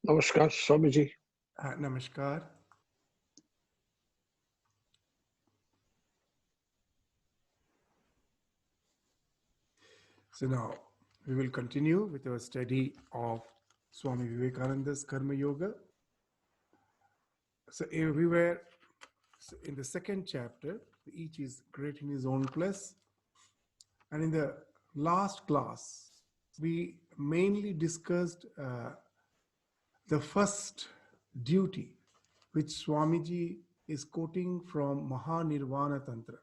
Namaskar, Swamiji. Namaskar. So now we will continue with our study of Swami Vivekananda's Karma Yoga. So we were in the second chapter, each is great in his own place. And in the last class, we mainly discussed the first duty, which Swamiji is quoting from Mahanirvana Tantra,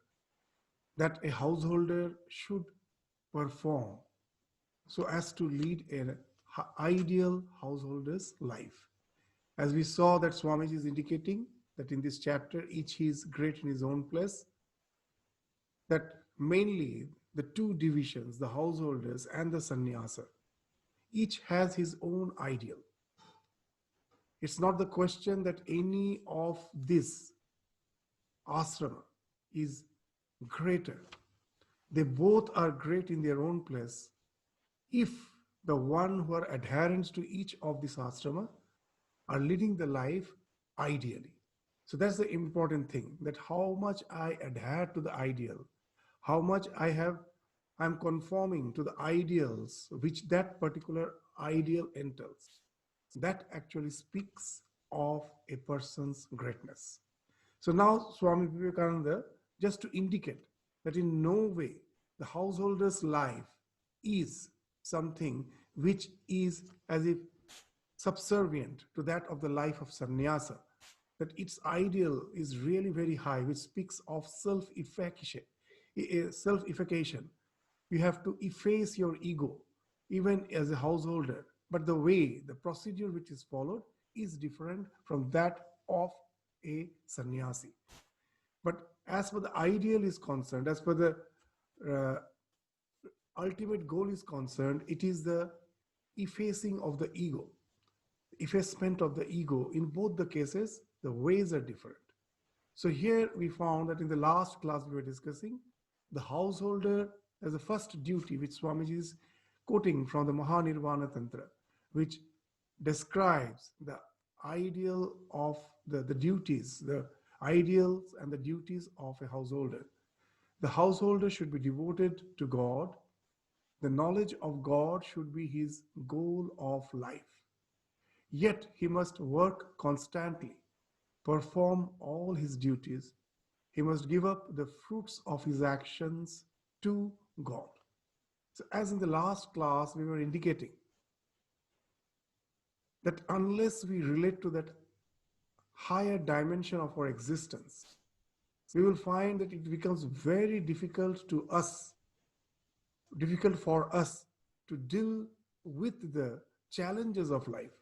that a householder should perform so as to lead an ideal householder's life. As we saw that Swamiji is indicating that in this chapter, each is great in his own place, that mainly the two divisions, the householders and the sannyasa, each has his own ideal. It's not the question that any of this asrama is greater. They both are great in their own place if the one who are adherents to each of this asrama are leading the life ideally. So that's the important thing, that how much I adhere to the ideal, how much I'm conforming to the ideals which that particular ideal entails. That actually speaks of a person's greatness. So now Swami Vivekananda, just to indicate that in no way the householder's life is something which is as if subservient to that of the life of sannyasa, that its ideal is really very high, which speaks of self-effacation. You have to efface your ego, even as a householder. But the way, the procedure which is followed is different from that of a sannyasi. But as for the ideal is concerned, as for the uh, ultimate goal is concerned, it is the effacing of the ego, effacement of the ego. In both the cases, the ways are different. So here we found that in the last class we were discussing the householder as the first duty, which Swamiji is quoting from the Mahanirvana Tantra, which describes the ideal of the duties, the ideals and the duties of a householder. The householder should be devoted to God. The knowledge of God should be his goal of life. Yet he must work constantly, perform all his duties. He must give up the fruits of his actions to God. So, as in the last class, we were indicating that unless we relate to that higher dimension of our existence, we will find that it becomes very difficult for us to deal with the challenges of life.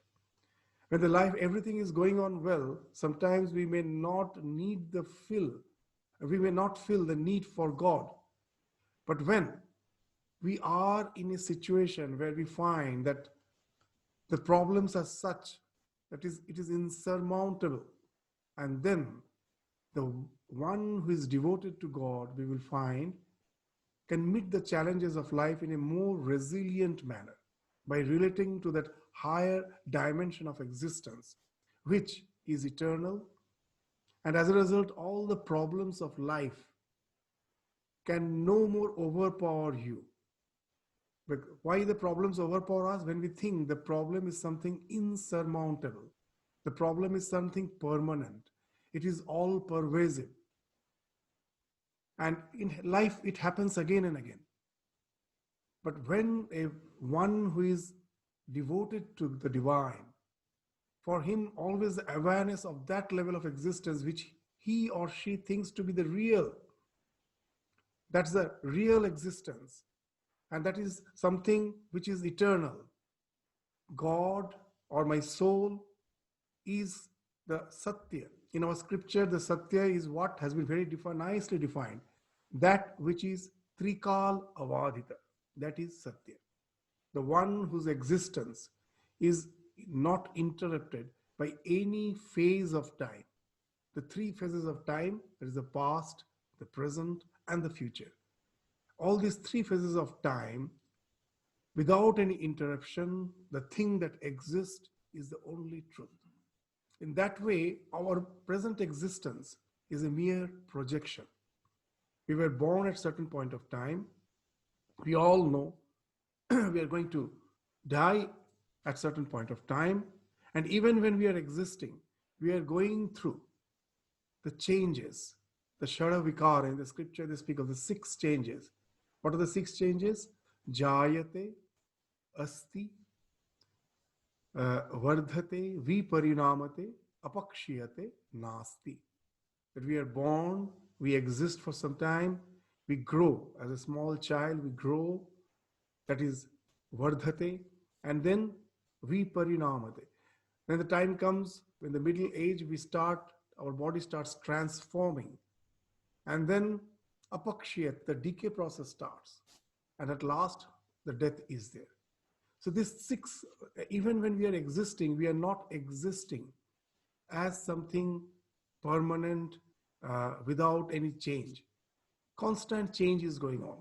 When the life, everything is going on well, sometimes we may not feel the need for God. But when we are in a situation where we find that the problems are such that it is insurmountable, and then the one who is devoted to God, we will find, can meet the challenges of life in a more resilient manner by relating to that higher dimension of existence, which is eternal. And as a result, all the problems of life can no more overpower you. But why the problems overpower us? When we think the problem is something insurmountable, the problem is something permanent, it is all pervasive. And in life, it happens again and again. But when one who is devoted to the divine, for him always the awareness of that level of existence which he or she thinks to be the real, that's the real existence, and that is something which is eternal. God or my soul is the Satya. In our scripture, the Satya is what has been very nicely defined. That which is Trikal Avadhita. That is Satya. The one whose existence is not interrupted by any phase of time. The three phases of time, there is the past, the present, and the future. All these three phases of time, without any interruption, the thing that exists is the only truth. In that way, our present existence is a mere projection. We were born at a certain point of time. We all know we are going to die at a certain point of time. And even when we are existing, we are going through the changes. The Shada Vikara in the scripture, they speak of the 6 changes. What are the 6 changes? Jayate, Asti, Vardhate, Viparinamate, Apakshiyate, Nasti. That we are born, we exist for some time, we grow. As a small child, we grow, that is Vardhate, and then Viparinamate. Then the time comes when the middle age, our body starts transforming. And then Apakshiyat, the decay process starts. And at last, the death is there. So this 6, even when we are existing, we are not existing as something permanent, without any change. Constant change is going on.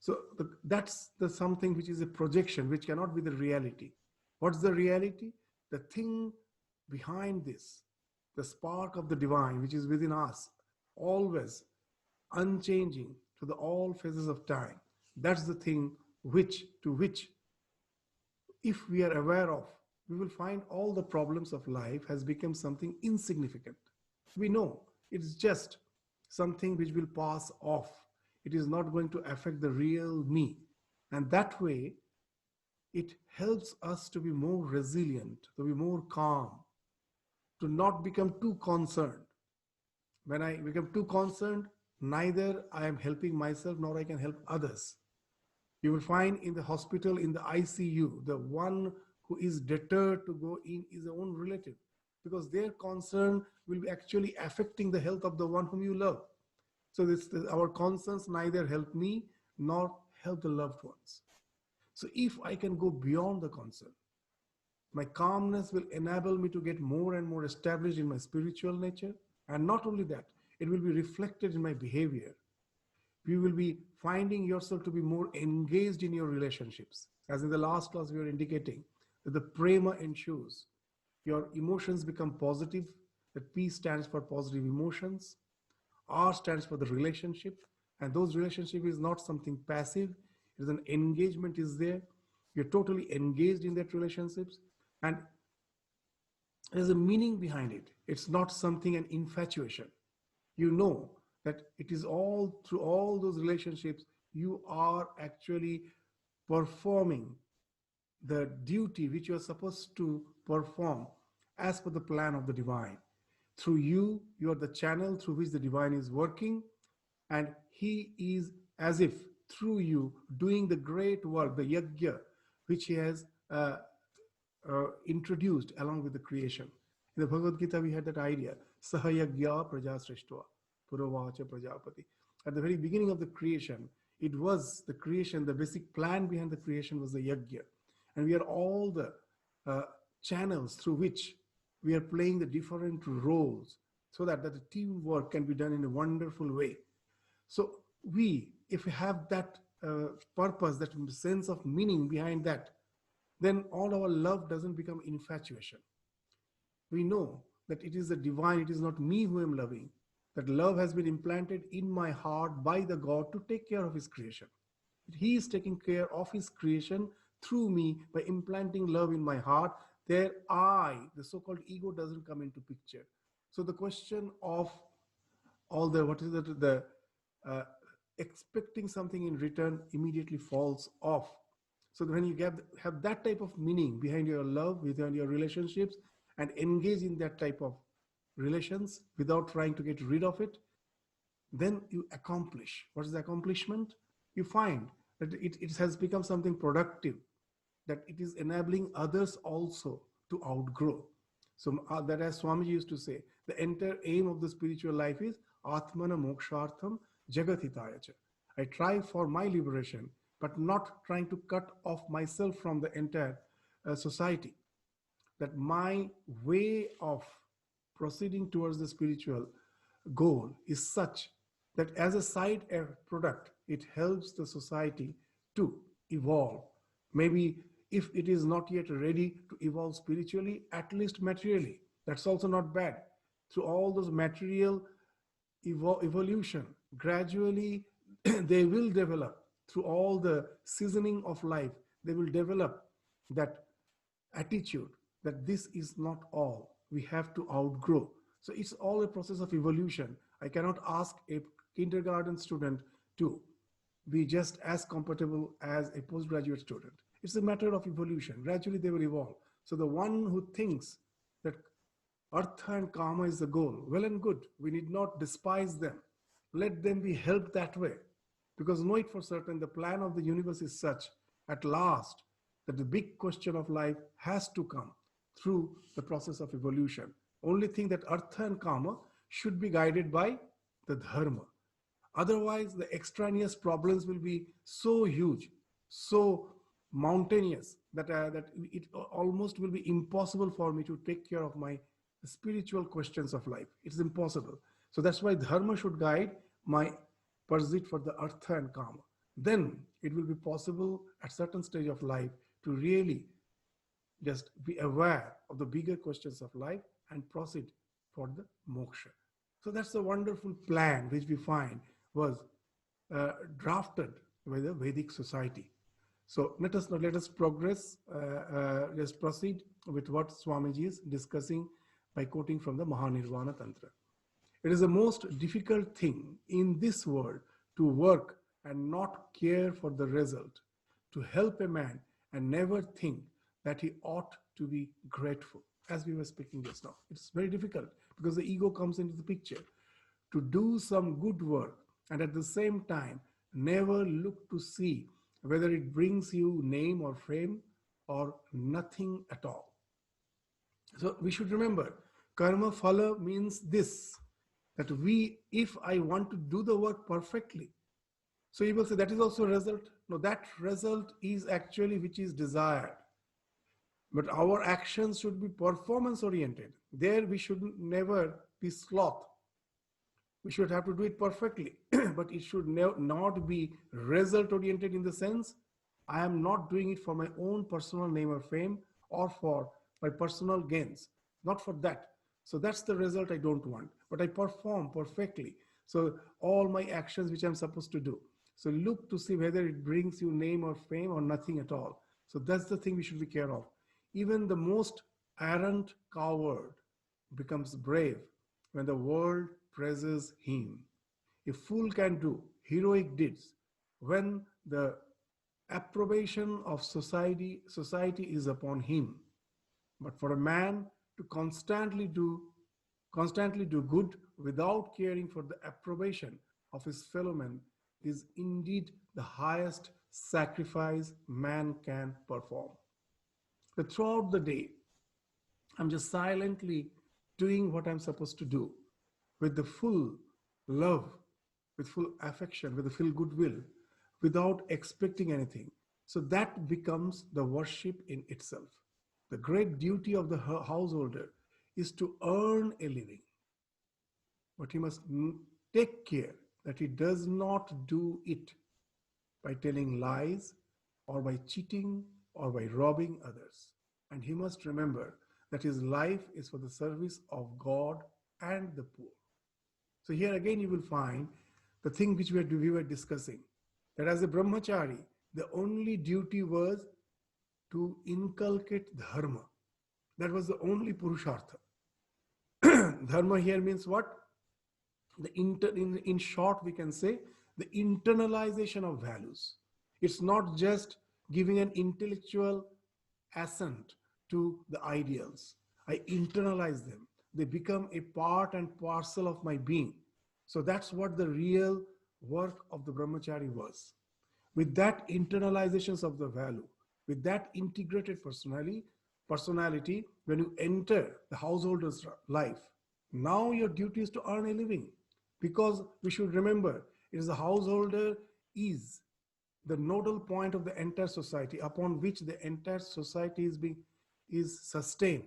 So that's the something which is a projection, which cannot be the reality. What's the reality? The thing behind this, the spark of the divine, which is within us, always unchanging to all phases of time. That's the thing to which, if we are aware of, we will find all the problems of life has become something insignificant. We know it's just something which will pass off. It is not going to affect the real me. And that way, it helps us to be more resilient, to be more calm, to not become too concerned. When I become too concerned, neither I am helping myself nor I can help others. You will find in the hospital, in the ICU, the one who is deterred to go in is their own relative, because their concern will be actually affecting the health of the one whom you love. So our concerns neither help me nor help the loved ones. So if I can go beyond the concern, my calmness will enable me to get more and more established in my spiritual nature. And not only that, it will be reflected in my behavior. You will be finding yourself to be more engaged in your relationships. As in the last class, we were indicating that the prema ensures. Your emotions become positive. That P stands for positive emotions. R stands for the relationship. And those relationship is not something passive. It is an engagement is there. You're totally engaged in that relationships. And there's a meaning behind it. It's not something, an infatuation. You know that it is all through all those relationships, you are actually performing the duty which you are supposed to perform as per the plan of the divine. Through you, you are the channel through which the divine is working, and he is as if through you doing the great work, the yajna, which he has introduced along with the creation. In the Bhagavad Gita, we had that idea, Sahayagya Praja Srishtva, Puravacha Prajapati. At the very beginning of the creation, it was the creation, the basic plan behind the creation was the yajna. And we are all the channels through which we are playing the different roles so that the teamwork can be done in a wonderful way. So if we have that purpose, that sense of meaning behind that, then all our love doesn't become infatuation. We know that it is the divine, it is not me who am loving. That love has been implanted in my heart by the God to take care of his creation. He is taking care of his creation through me by implanting love in my heart. There the so-called ego doesn't come into picture. So the question of all the expecting something in return immediately falls off. So when you have that type of meaning behind your love, behind your relationships, and engage in that type of relations without trying to get rid of it, then you accomplish. What is the accomplishment? You find that it has become something productive, that it is enabling others also to outgrow. So that, as Swami used to say, the entire aim of the spiritual life is Atmana Mokshartham Jagathitaya cha. I try for my liberation, but not trying to cut off myself from the entire society. That my way of proceeding towards the spiritual goal is such that as a side product, it helps the society to evolve. Maybe if it is not yet ready to evolve spiritually, at least materially. That's also not bad. Through all those material evolution, gradually they will develop. Through all the seasoning of life, they will develop that attitude that this is not all. We have to outgrow. So it's all a process of evolution. I cannot ask a kindergarten student to be just as compatible as a postgraduate student. It's a matter of evolution. Gradually, they will evolve. So the one who thinks that artha and kama is the goal, well and good. We need not despise them. Let them be helped that way. Because know it for certain, the plan of the universe is such, at last, that the big question of life has to come through the process of evolution. Only thing that artha and kama should be guided by the dharma. Otherwise, the extraneous problems will be so huge, so mountainous that it almost will be impossible for me to take care of my spiritual questions of life. It's impossible. So that's why dharma should guide my pursuit for the artha and kama. Then it will be possible at certain stage of life to really just be aware of the bigger questions of life and proceed for the moksha. So that's a wonderful plan which we find was drafted by the Vedic society. So let us progress. Let's proceed with what Swamiji is discussing by quoting from the Mahanirvana Tantra. It is the most difficult thing in this world to work and not care for the result, to help a man and never think that he ought to be grateful. As we were speaking just now, it's very difficult because the ego comes into the picture. To do some good work and at the same time never look to see whether it brings you name or fame or nothing at all. So we should remember, karma phala means this, that if I want to do the work perfectly, so you will say that is also a result. No, that result is actually which is desired. But our actions should be performance oriented. There we should never be sloth. We should have to do it perfectly, but it should not be result oriented in the sense I am not doing it for my own personal name or fame or for my personal gains, not for that. So that's the result I don't want, but I perform perfectly. So all my actions which I'm supposed to do. So look to see whether it brings you name or fame or nothing at all. So that's the thing we should be care of. Even the most arrant coward becomes brave when the world praises him. A fool can do heroic deeds when the approbation of society is upon him. But for a man to constantly do good without caring for the approbation of his fellow men is indeed the highest sacrifice man can perform. But throughout the day, I'm just silently doing what I'm supposed to do with the full love, with full affection, with the full goodwill, without expecting anything. So that becomes the worship in itself. The great duty of the householder is to earn a living. But he must take care that he does not do it by telling lies or by cheating or by robbing others. And he must remember that his life is for the service of God and the poor. So here again you will find the thing which we were discussing, that as a brahmachari, the only duty was to inculcate dharma. That was the only purushartha. Dharma here means what? In short, we can say the internalization of values. It's not just giving an intellectual assent to the ideals. I internalize them. They become a part and parcel of my being. So that's what the real work of the brahmachari was. With that internalizations of the value, with that integrated personality, when you enter the householder's life, now your duty is to earn a living. Because we should remember, it is the householder is the nodal point of the entire society upon which the entire society is sustained.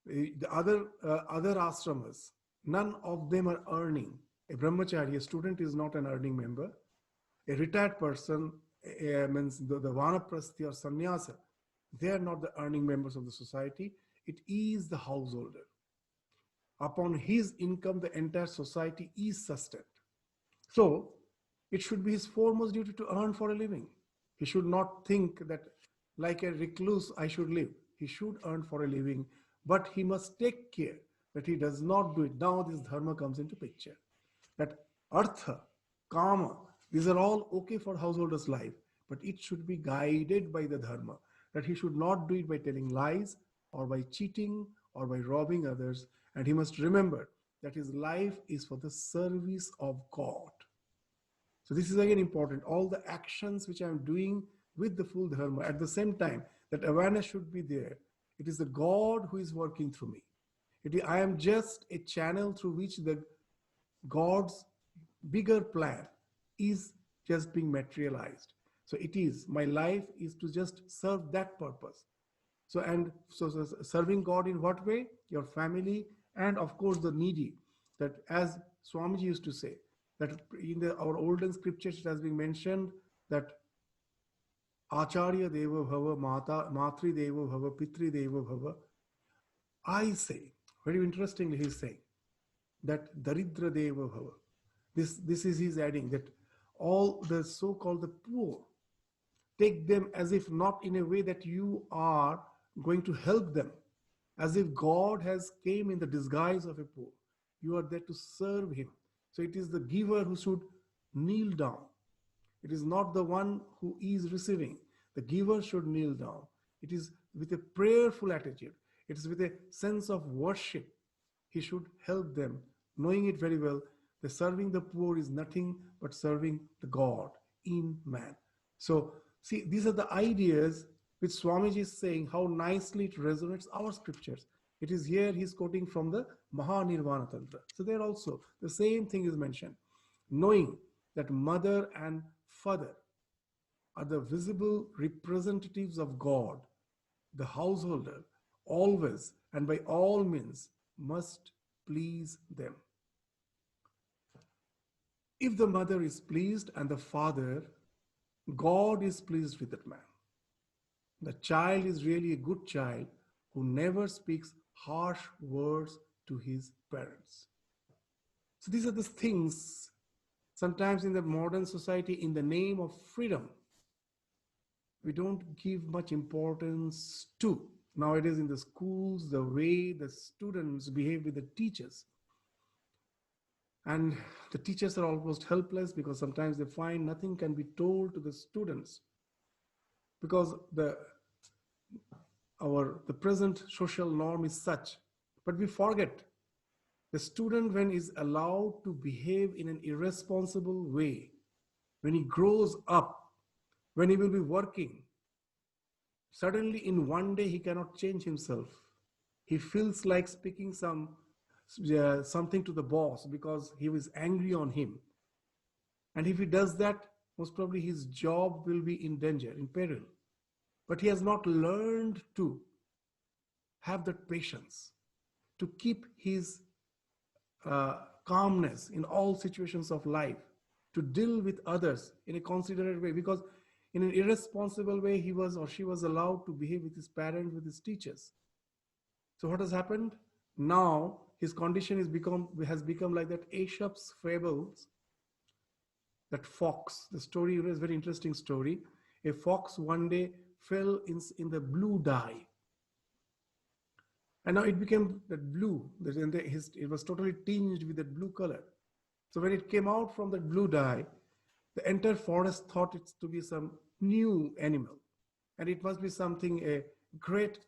The other ashramas, none of them are earning. A brahmachari, a student, is not an earning member. A retired person, means the vanaprasthi or sannyasa, they are not the earning members of the society. It is the householder. Upon his income, the entire society is sustained. So it should be his foremost duty to earn for a living. He should not think that, like a recluse, I should live. He should earn for a living, but he must take care that he does not do it. Now this dharma comes into picture. That artha, kama, these are all okay for householder's life, but it should be guided by the dharma. That he should not do it by telling lies or by cheating or by robbing others. And he must remember that his life is for the service of God. So this is again important. All the actions which I am doing with the full dharma, at the same time, that awareness should be there. It is the God who is working through me. I am just a channel through which the God's bigger plan is just being materialized. So it is, my life is to just serve that purpose. So serving God in what way? Your family and of course the needy. That as Swamiji used to say, that in our olden scriptures it has been mentioned that Acharya Deva Bhava, Matri Deva Bhava, Pitri Deva Bhava. I say, very interestingly, he's saying that Daridra Deva Bhava. This is his adding that all the so-called the poor, take them as if not in a way that you are going to help them, as if God has came in the disguise of a poor. You are there to serve him. So it is the giver who should kneel down. It is not the one who is receiving. The giver should kneel down. It is with a prayerful attitude. It is with a sense of worship. He should help them, knowing it very well. The serving the poor is nothing but serving the God in man. So see, these are the ideas which Swamiji is saying, how nicely it resonates our scriptures. It is here he's quoting from the Mahanirvana Tantra. So there also the same thing is mentioned. Knowing that mother and father are the visible representatives of God, the householder always and by all means must please them. If the mother is pleased and the father, God is pleased with that man. The child is really a good child who never speaks harsh words to his parents. So these are the things sometimes in the modern society, in the name of freedom, we don't give much importance to. Nowadays in the schools, the way the students behave with the teachers. And the teachers are almost helpless because sometimes they find nothing can be told to the students because the present social norm is such. But we forget the student, when is allowed to behave in an irresponsible way, when he grows up, when he will be working, suddenly in one day he cannot change himself. He feels like speaking something to the boss because he was angry on him. And if he does that, most probably his job will be in danger, in peril. But he has not learned to have that patience, to keep his calmness in all situations of life, to deal with others in a considerate way, because in an irresponsible way he was or she was allowed to behave with his parents, with his teachers. So what has happened? Now his condition has become like that Aesop's fables, that fox. The story is a very interesting story. A fox one day fell in the blue dye. And now it became that blue. It was totally tinged with that blue color. So when it came out from that blue dye, the entire forest thought it to be some new animal. And it must be something, a great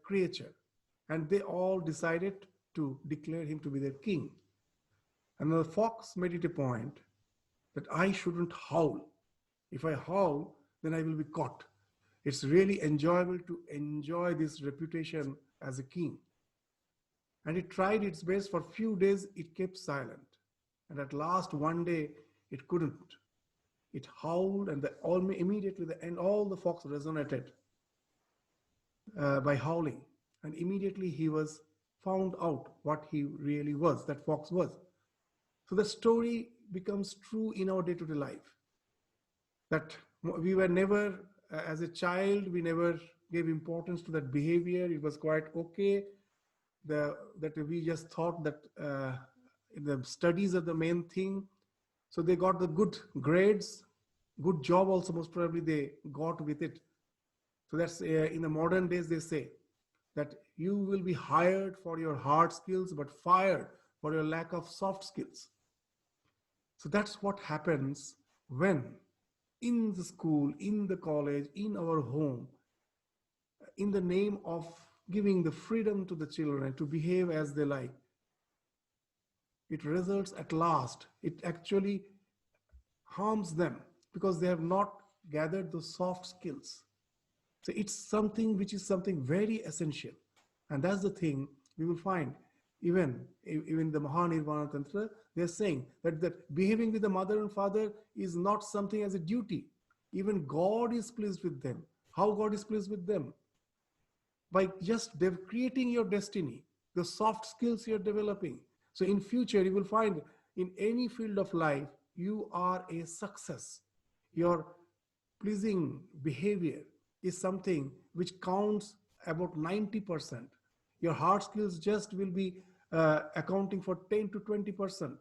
creature. And they all decided to declare him to be their king. And the fox made it a point that I shouldn't howl. If I howl, then I will be caught. It's really enjoyable to enjoy this reputation as a king. And it tried its best. For a few days, it kept silent. And at last, one day, it couldn't. It howled, and immediately all the fox resonated by howling. And immediately he was found out what he really was, that fox was. So the story becomes true in our day-to-day life. That We were never, as a child, we never gave importance to that behavior. It was quite okay. That we just thought that the studies are the main thing. So they got the good grades, good job also most probably they got with it. So that's in the modern days they say that you will be hired for your hard skills but fired for your lack of soft skills. So that's what happens when in the school, in the college, in our home, in the name of giving the freedom to the children to behave as they like, it results at last, it actually harms them because they have not gathered those soft skills. So it's something which is something very essential. And that's the thing we will find even the Mahanirvana Tantra, they're saying that behaving with the mother and father is not something as a duty. Even God is pleased with them. How God is pleased with them? By just creating your destiny, the soft skills you're developing. So in future, you will find in any field of life, you are a success. Your pleasing behavior is something which counts about 90%. Your hard skills just will be accounting for 10 to 20%.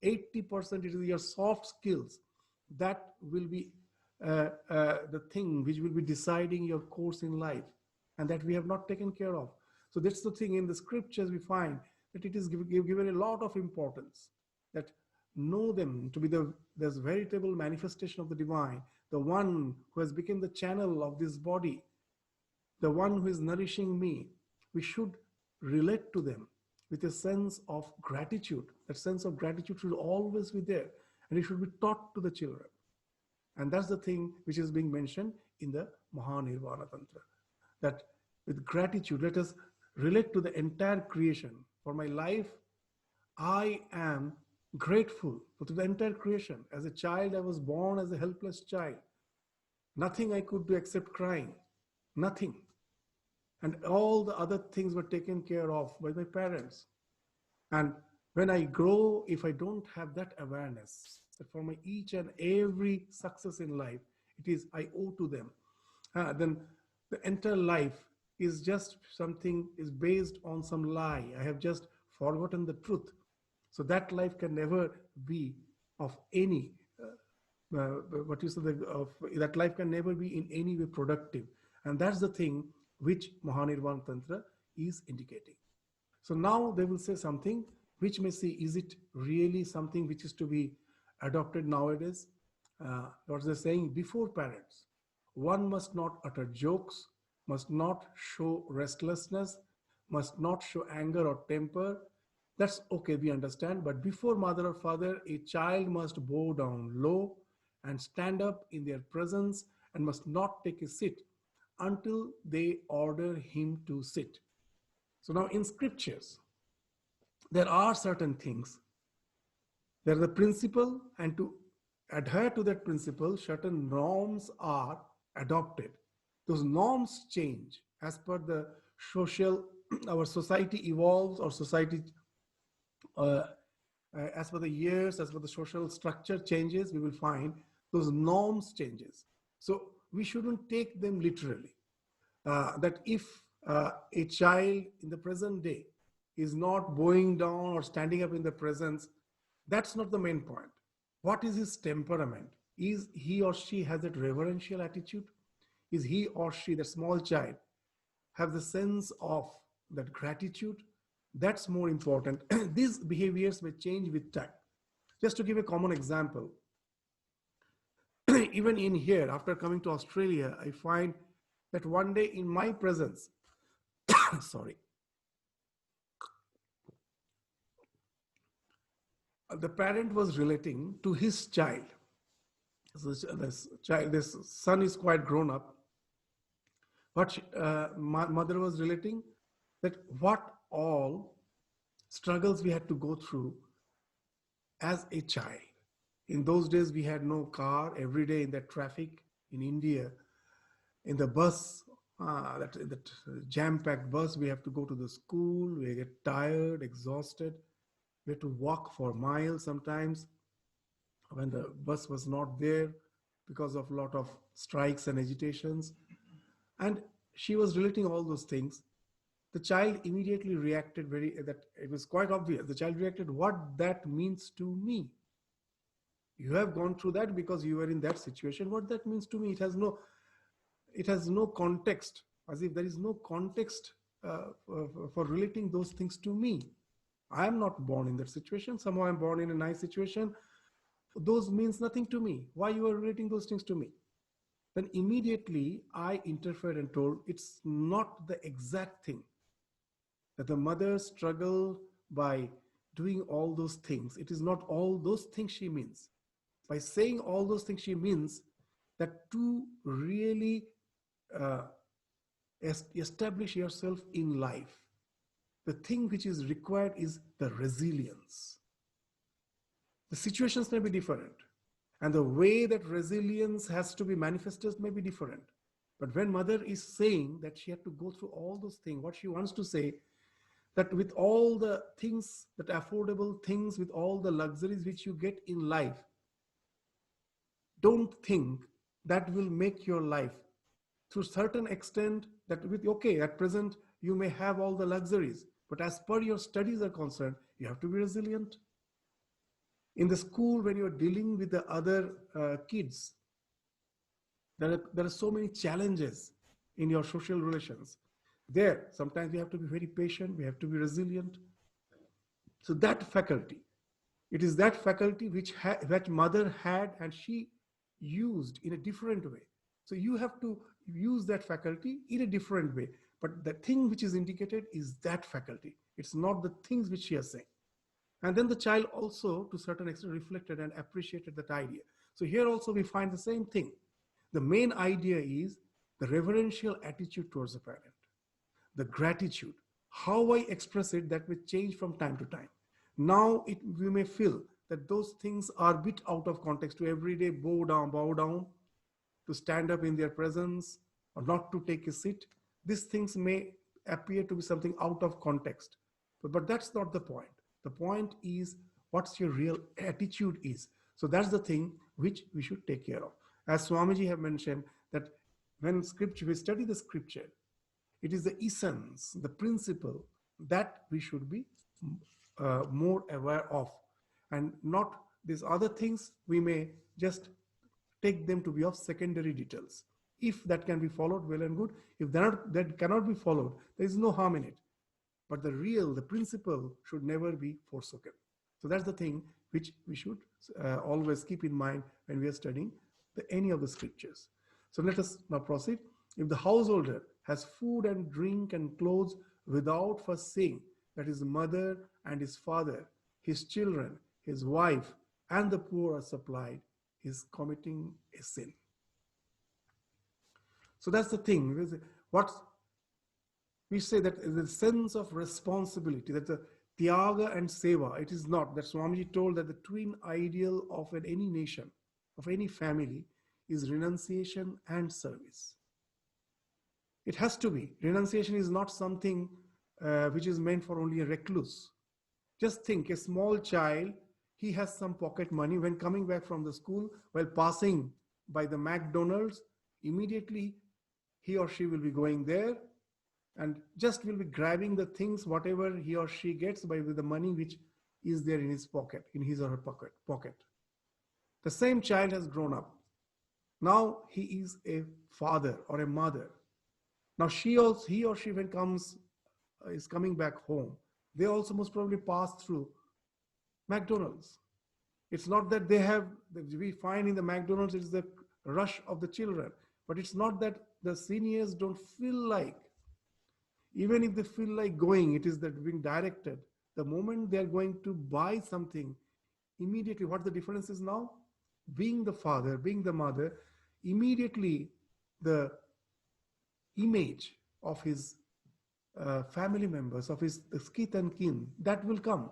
80% it is your soft skills that will be the thing which will be deciding your course in life, and that we have not taken care of. So that's the thing in the scriptures we find that it is given a lot of importance, that know them to be the this veritable manifestation of the divine, the one who has become the channel of this body, the one who is nourishing me. We should relate to them with a sense of gratitude. That sense of gratitude should always be there, and it should be taught to the children. And that's the thing which is being mentioned in the Mahanirvana Tantra. That with gratitude, let us relate to the entire creation. For my life, I am grateful to the entire creation. As a child, I was born as a helpless child. Nothing I could do except crying. Nothing. And all the other things were taken care of by my parents. And when I grow, if I don't have that awareness that for my each and every success in life, it is I owe to them, then the entire life is just something is based on some lie. I have just forgotten the truth. So that life can never be of any, what you said, of, that life can never be in any way productive. And that's the thing which Mahanirvana Tantra is indicating. So now they will say something which may say, is it really something which is to be adopted nowadays? What they're saying, before parents, one must not utter jokes, must not show restlessness, must not show anger or temper. That's okay, we understand. But before mother or father, a child must bow down low and stand up in their presence and must not take a seat until they order him to sit. So now in scriptures, there are certain things. There is a principle, and to adhere to that principle, certain norms are adopted. Those norms change as per the social, our society evolves, or society, uh, as per the years, as per the social structure changes, we will find those norms changes. So we shouldn't take them literally. That if a child in the present day is not bowing down or standing up in the presence, that's not the main point. What is his temperament? Is he or she has that reverential attitude? Is he or she, that small child, have the sense of that gratitude? That's more important. These behaviors may change with time. Just to give a common example, even in here, after coming to Australia, I find that one day in my presence, sorry, the parent was relating to his child. So this son is quite grown up. But mother was relating that what all struggles we had to go through as a child. In those days, we had no car. Every day in the traffic in India, in the bus, that jam-packed bus, we have to go to the school. We get tired, exhausted. We had to walk for miles sometimes when the bus was not there. because of a lot of strikes and agitations. And she was relating all those things. The child immediately reacted that it was quite obvious. The child reacted, what that means to me. You have gone through that because you were in that situation. What that means to me, it has no context, as if there is no context for relating those things to me. I am not born in that situation. Somehow I'm born in a nice situation. Those means nothing to me. Why you are relating those things to me? Then immediately I interfered and told it's not the exact thing that the mother struggled by doing all those things. It is not all those things she means. By saying all those things she means that to really uh, establish yourself in life, the thing which is required is the resilience. The situations may be different, and the way that resilience has to be manifested may be different. But when mother is saying that she had to go through all those things, what she wants to say, that with all the things, that affordable things, with all the luxuries which you get in life, don't think that will make your life. To a certain extent, that with, okay, at present you may have all the luxuries, but as per your studies are concerned, you have to be resilient. In the school, when you're dealing with the other kids, there are so many challenges in your social relations. There, sometimes we have to be very patient, we have to be resilient. So that faculty, it is that faculty which that mother had, and she used in a different way. So you have to use that faculty in a different way. But the thing which is indicated is that faculty. It's not the things which she is saying. And then the child also, to a certain extent, reflected and appreciated that idea. So here also we find the same thing. The main idea is the reverential attitude towards the parent, the gratitude. How I express it, that will change from time to time. Now we may feel that those things are a bit out of context, to every day bow down, to stand up in their presence, or not to take a seat. These things may appear to be something out of context, but that's not the point. The point is what's your real attitude is. So that's the thing which we should take care of. As Swamiji have mentioned, that when we study the scripture, it is the essence, the principle that we should be more aware of, and not these other things. We may just take them to be of secondary details. If that can be followed, well and good. If that cannot be followed, there is no harm in it. But the principle should never be forsaken. So that's the thing which we should always keep in mind when we are studying any of the scriptures. So let us now proceed. If the householder has food and drink and clothes without first saying that his mother and his father, his children, his wife, and the poor are supplied, he is committing a sin. So that's the thing. What we say, that the sense of responsibility, that the Tyaga and Seva, it is not. That Swamiji told that the twin ideal of any nation, of any family, is renunciation and service. It has to be. Renunciation is not something which is meant for only a recluse. Just think, a small child, he has some pocket money. When coming back from the school, while passing by the McDonald's, immediately he or she will be going there and just will be grabbing the things, whatever he or she gets with the money which is there in his pocket, in his or her pocket. The same child has grown up. Now he is a father or a mother. Now he or she, when is coming back home, they also most probably pass through McDonald's. It's not that we find in the McDonald's, it's the rush of the children, but it's not that the seniors don't feel like. Even if they feel like going, it is that being directed. The moment they're going to buy something, immediately, what the difference is now? Being the father, being the mother, immediately the image of his family members, of his kith and kin, that will come.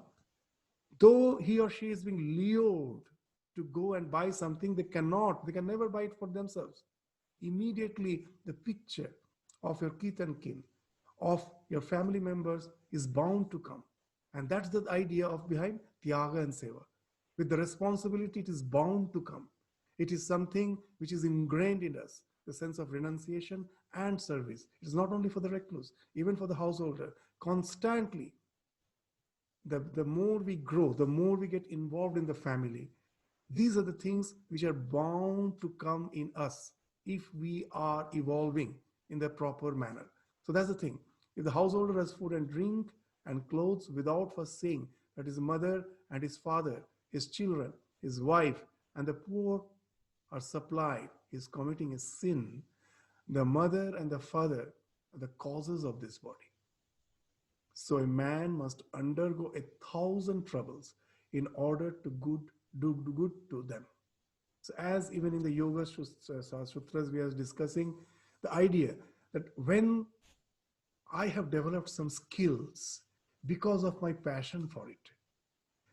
Though he or she is being lured to go and buy something, they can never buy it for themselves. Immediately the picture of your kith and kin, of your family members, is bound to come. And that's the idea of behind Tyaga and Seva. With the responsibility, it is bound to come. It is something which is ingrained in us, the sense of renunciation and service. It is not only for the recluse, even for the householder. Constantly, the more we grow, the more we get involved in the family. These are the things which are bound to come in us if we are evolving in the proper manner. So that's the thing. If the householder has food and drink and clothes without first saying that his mother and his father, his children, his wife, and the poor are supplied, he is committing a sin. The mother and the father are the causes of this body. So a man must undergo 1,000 troubles in order to do good to them. So as even in the Yoga Sutras we are discussing the idea that when I have developed some skills because of my passion for it,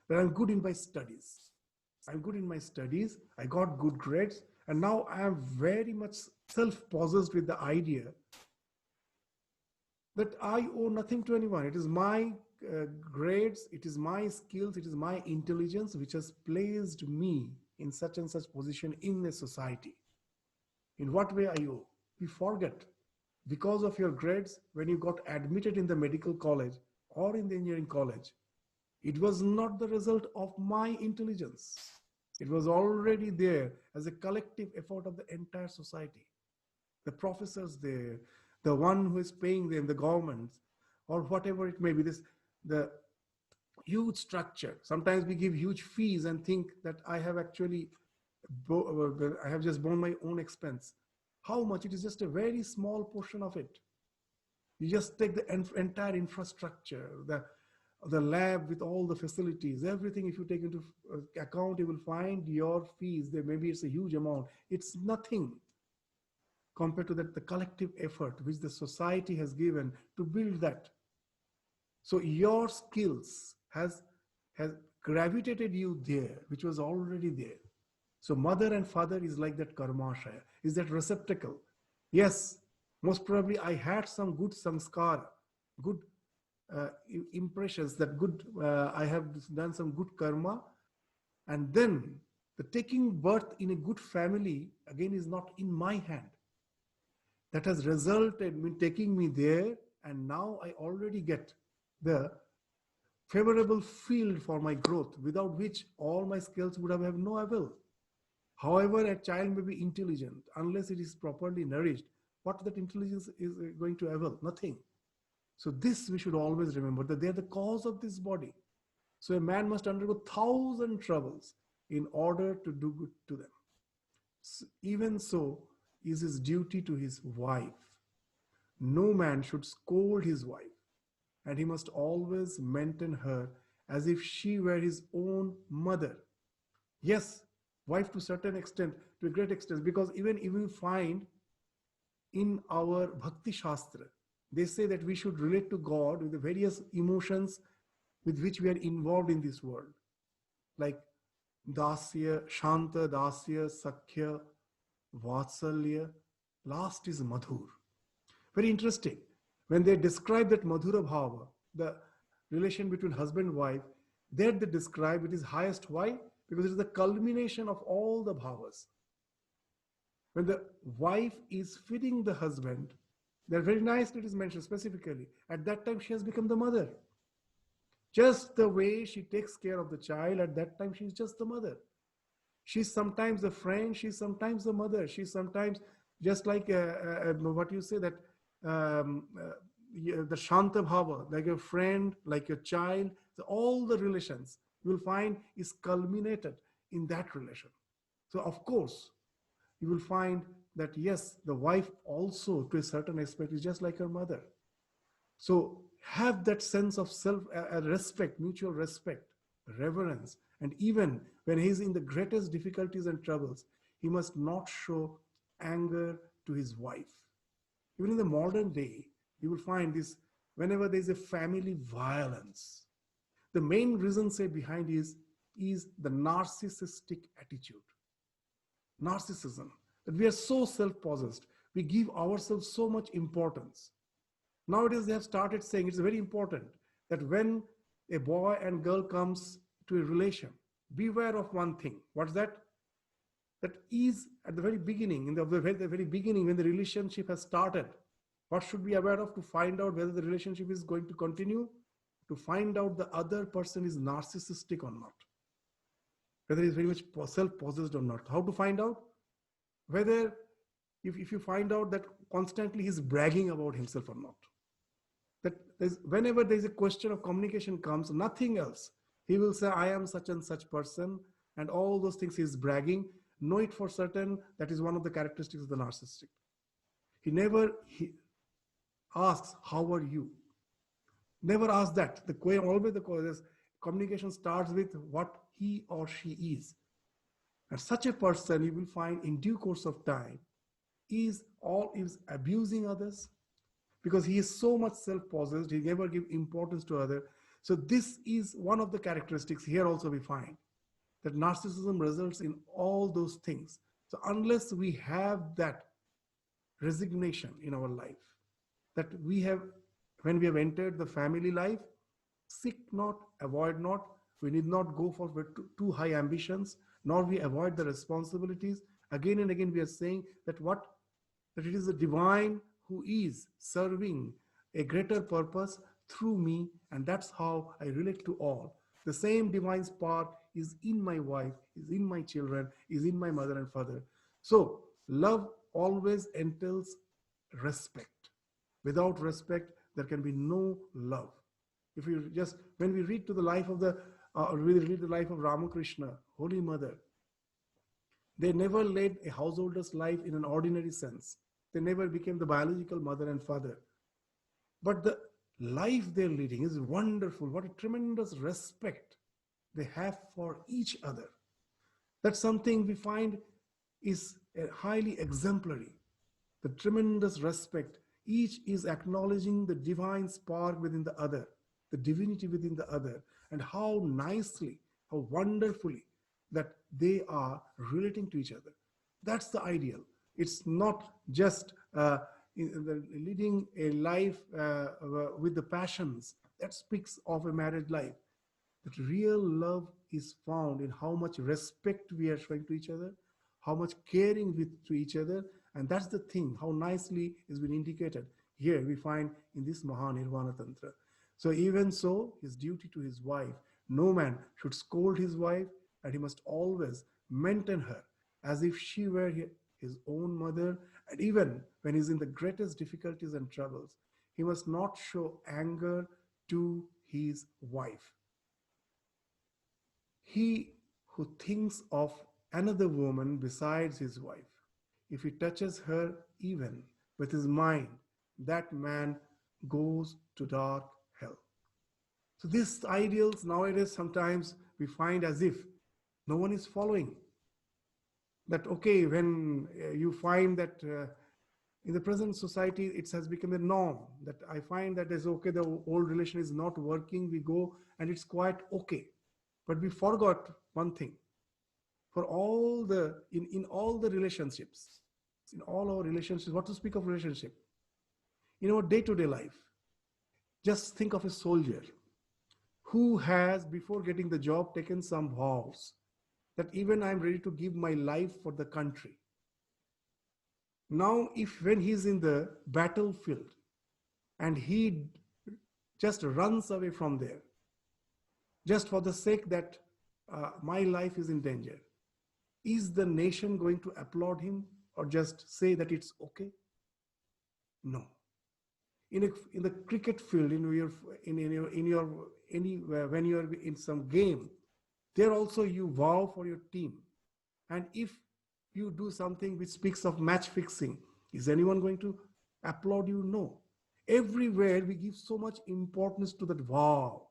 that I'm good in my studies. I'm good in my studies, I got good grades, and now I am very much self-possessed with the idea that I owe nothing to anyone. It is my grades, it is my skills, it is my intelligence which has placed me in such and such position in a society. In what way I owe? We forget. Because of your grades, when you got admitted in the medical college or in the engineering college, it was not the result of my intelligence. It was already there as a collective effort of the entire society. The professors there, the one who is paying them, the government, or whatever it may be, the huge structure. Sometimes we give huge fees and think that I have actually, I have just borne my own expense. How much? It is just a very small portion of it. You just take the entire infrastructure, the lab with all the facilities, everything. If you take into account, you will find your fees there. Maybe it's a huge amount. It's nothing compared to that, the collective effort which the society has given to build that. So your skills has gravitated you there, which was already there. So mother and father is like that karmashaya, is that receptacle. Yes, most probably I had some good samskara, good impressions, that good, I have done some good karma. And then the taking birth in a good family, again, is not in my hand. That has resulted in taking me there, and now I already get the favorable field for my growth, without which all my skills would have no avail. However, a child may be intelligent, unless it is properly nourished, what that intelligence is going to avail? Nothing. So this we should always remember, that they are the cause of this body. So a man must undergo 1,000 troubles in order to do good to them. So even so is his duty to his wife. No man should scold his wife, and he must always maintain her as if she were his own mother. Yes, wife to a certain extent, to a great extent, because even if we find in our Bhakti Shastra, they say that we should relate to God with the various emotions with which we are involved in this world, like Dasya, Shanta, Dasya, Sakhya, Vatsalya. Last is Madhur. Very interesting. When they describe that Madhura Bhava, the relation between husband and wife, there they describe it is highest. Why? Because it is the culmination of all the bhavas. When the wife is feeding the husband, that very nicely it is mentioned specifically. At that time, she has become the mother. Just the way she takes care of the child, at that time, she is just the mother. She's sometimes the friend, she's sometimes the mother, she's sometimes just like what you say, that the Shanta Bhava, like a friend, like a child, so all the relations you will find is culminated in that relation. So of course, you will find that yes, the wife also to a certain aspect is just like her mother. So have that sense of respect, mutual respect, reverence, and even when he is in the greatest difficulties and troubles, he must not show anger to his wife. Even in the modern day, you will find this whenever there is a family violence. The main reason say behind is the narcissistic attitude. Narcissism, that we are so self-possessed, we give ourselves so much importance. Nowadays, they have started saying it's very important that when a boy and girl comes to a relation, beware of one thing. What's that? That is at the very beginning, in the very beginning, when the relationship has started. What should be aware of to find out whether the relationship is going to continue? To find out the other person is narcissistic or not, whether he's very much self-possessed or not. How to find out? Whether if you find out that constantly he's bragging about himself or not. That whenever there's a question of communication comes, nothing else. He will say, I am such and such person, and all those things he's bragging. Know it for certain, that is one of the characteristics of the narcissistic. He never asks, how are you? Never ask that. Always the communication starts with what he or she is. And such a person, you will find in due course of time, is abusing others, because he is so much self-possessed, he never gives importance to others. So this is one of the characteristics here also we find, that narcissism results in all those things. So unless we have that resignation in our life, that we have, when we have entered the family life, seek not, avoid not, we need not go for too high ambitions, nor we avoid the responsibilities. Again and again we are saying that that it is the divine who is serving a greater purpose through me, and that's how I relate to all. The same divine spark is in my wife, is in my children, is in my mother and father. So love always entails respect. Without respect, there can be no love. If you just, when we read to the life of we read the life of Ramakrishna, Holy Mother, they never led a householder's life in an ordinary sense. They never became the biological mother and father. But the life they're leading is wonderful. What a tremendous respect they have for each other. That's something we find is highly exemplary. The tremendous respect. Each is acknowledging the divine spark within the other, the divinity within the other, and how nicely, how wonderfully that they are relating to each other. That's the ideal. It's not just leading a life with the passions. That speaks of a married life. That real love is found in how much respect we are showing to each other, how much caring to each other, and that's the thing, how nicely is been indicated. Here we find in this Mahanirvana Tantra. So even so, his duty to his wife, no man should scold his wife, and he must always maintain her as if she were his own mother. And even when he's in the greatest difficulties and troubles, he must not show anger to his wife. He who thinks of another woman besides his wife, if he touches her even with his mind, that man goes to dark hell. So these ideals nowadays sometimes we find as if no one is following. That okay, when you find that in the present society it has become a norm, that I find that is okay, the old relation is not working, we go and it's quite okay. But we forgot one thing. For all the, in all the relationships, in all our relationships, what to speak of relationship? In our day-to-day life, just think of a soldier who has, before getting the job, taken some vows that even I'm ready to give my life for the country. Now, when he's in the battlefield and he just runs away from there, just for the sake that my life is in danger, is the nation going to applaud him or just say that it's okay? No. In the cricket field, anywhere, when you are in some game, there also you vow for your team. And if you do something which speaks of match fixing, is anyone going to applaud you? No. Everywhere we give so much importance to that vow,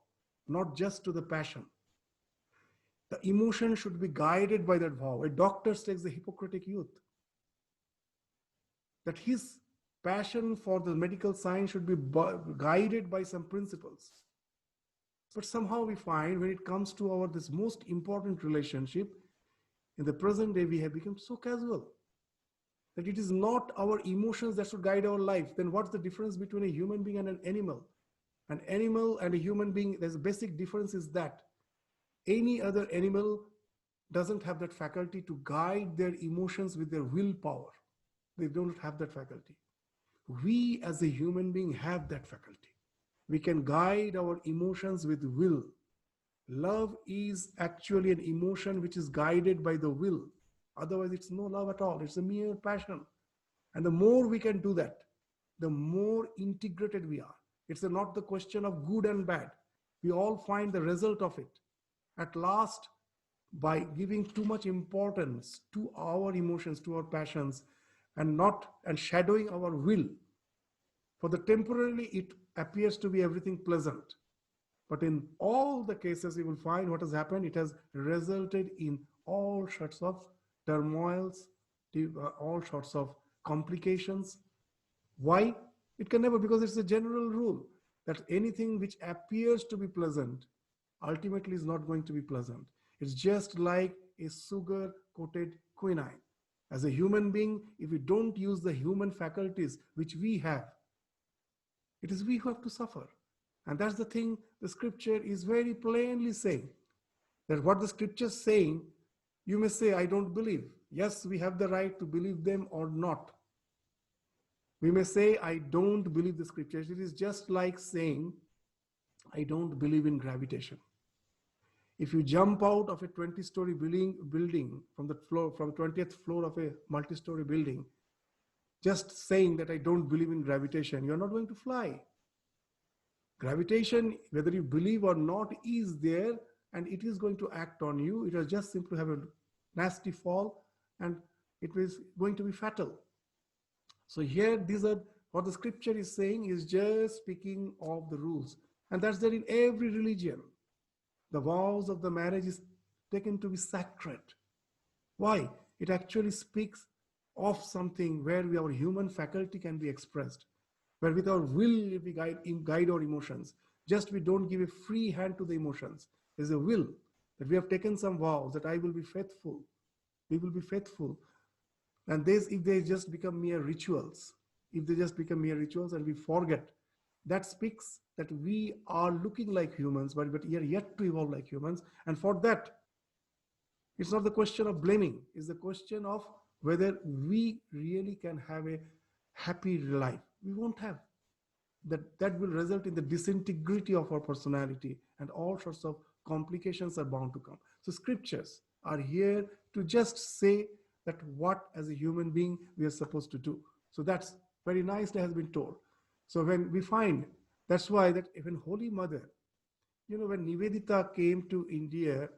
not just to the passion. The emotion should be guided by that vow. A doctor takes the Hippocratic Oath that his passion for the medical science should be guided by some principles. But somehow we find when it comes to this most important relationship, in the present day we have become so casual that it is not our emotions that should guide our life. Then what's the difference between a human being and an animal? An animal and a human being, there's a basic difference is that any other animal doesn't have that faculty to guide their emotions with their willpower. They don't have that faculty. We as a human being have that faculty. We can guide our emotions with will. Love is actually an emotion which is guided by the will. Otherwise, it's no love at all. It's a mere passion. And the more we can do that, the more integrated we are. It's not the question of good and bad. We all find the result of it. At last, by giving too much importance to our emotions, to our passions, and shadowing our will, for the temporarily it appears to be everything pleasant. But in all the cases, you will find what has happened. It has resulted in all sorts of turmoils, all sorts of complications. Why? It can never, because it's a general rule that anything which appears to be pleasant ultimately is not going to be pleasant. It's just like a sugar coated quinine. As a human being, if we don't use the human faculties which we have, it is we who have to suffer. And that's the thing the scripture is very plainly saying. That what the scripture is saying, you may say, I don't believe. Yes, we have the right to believe them or not. We may say, I don't believe the scriptures. It is just like saying, I don't believe in gravitation. If you jump out of a 20-story building from the 20th floor of a multi-story building, just saying that I don't believe in gravitation, you're not going to fly. Gravitation, whether you believe or not, is there, and it is going to act on you. It will just simply have a nasty fall, and it is going to be fatal. So here, these are what the scripture is saying, is just speaking of the rules. And that's there in every religion. The vows of the marriage is taken to be sacred. Why? It actually speaks of something where our human faculty can be expressed, where with our will we guide our emotions. Just we don't give a free hand to the emotions. There's a will that we have taken some vows that I will be faithful. We will be faithful. And if they just become mere rituals, and we forget, that speaks that we are looking like humans, but we are yet to evolve like humans. And for that, it's not the question of blaming. It's the question of whether we really can have a happy life. We won't have. That will result in the disintegrity of our personality, and all sorts of complications are bound to come. So scriptures are here to just say that what as a human being we are supposed to do. So that's very nicely has been told. So when we find, that's why that even Holy Mother, when Nivedita came to India,